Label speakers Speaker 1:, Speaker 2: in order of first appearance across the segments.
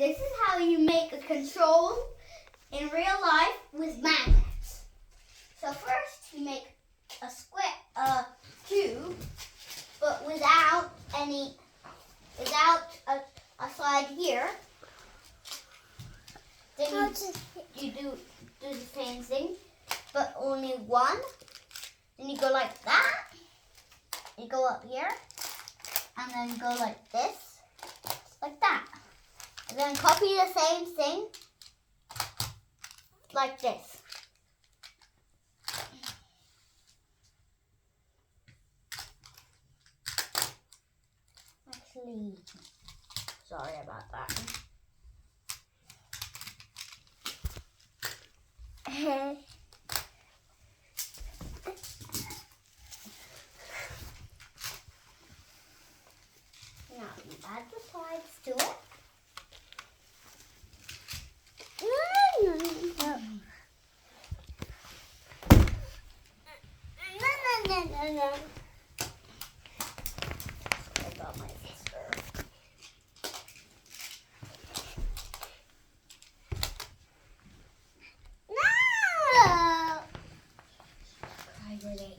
Speaker 1: this is how you make a control in real life with magnets. So first you make a cube, but without a slide here. Then you do the same thing, but only one. Then you go like that. You go up here, and then go like this, like that. And then copy the same thing, like this. Actually, sorry about that. Now you add the sides to it. No. I got my sister. No! Cry today.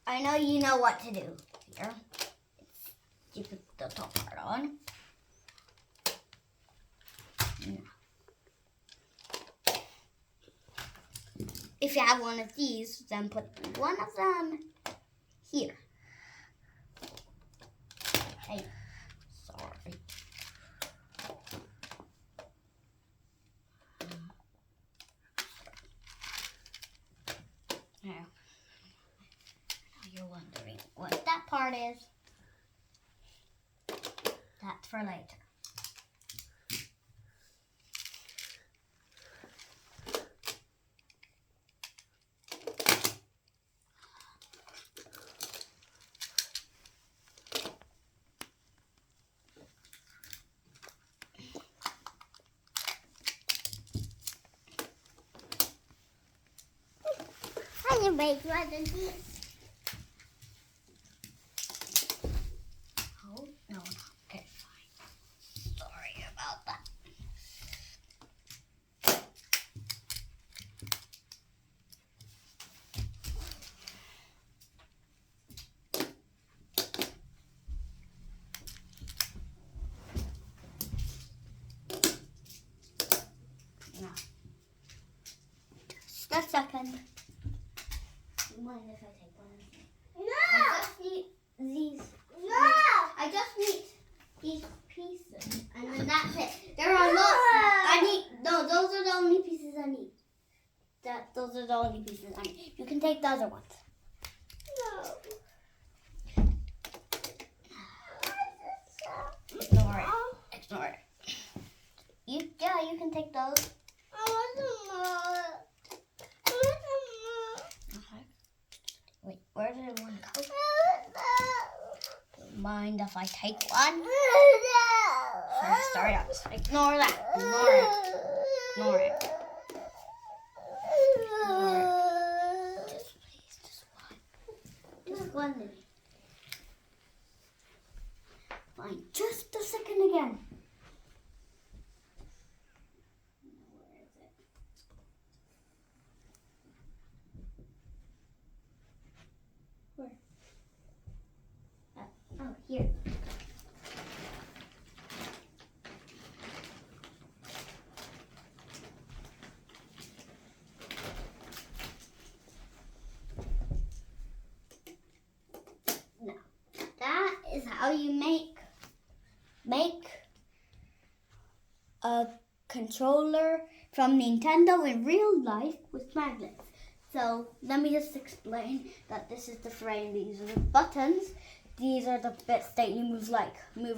Speaker 1: I know you know what to do here. You put the top part on. If you have one of these, then put one of them here. Hey, sorry. Now, you're wondering what that part is. That's for later. I can make one of these. Oh, no. Okay, fine. Sorry about that. No. Just a second. Do you mind if I take one? No! I just need these. No! I just need these pieces. And then that's it. There are lots. Those are the only pieces I need. Those are the only pieces I need. You can take the other ones. No. Ignore it. Ignore it. You can take those. I want some more. Wait, where did one go? Don't mind if I take one? Sorry, I'll just ignore that. Ignore it. Ignore it. Ignore it. Just please, just one. Just one minute. Fine, just a second again. Where is it? Where? Oh, here. Now, that is how you make a controller from Nintendo in real life with magnets. So let me just explain that this is the frame, these are the buttons, these are the bits that you move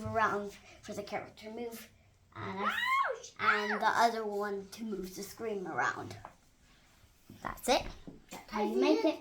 Speaker 1: around for the character to move. And and the other one to move the screen around. That's it. That's how you make it.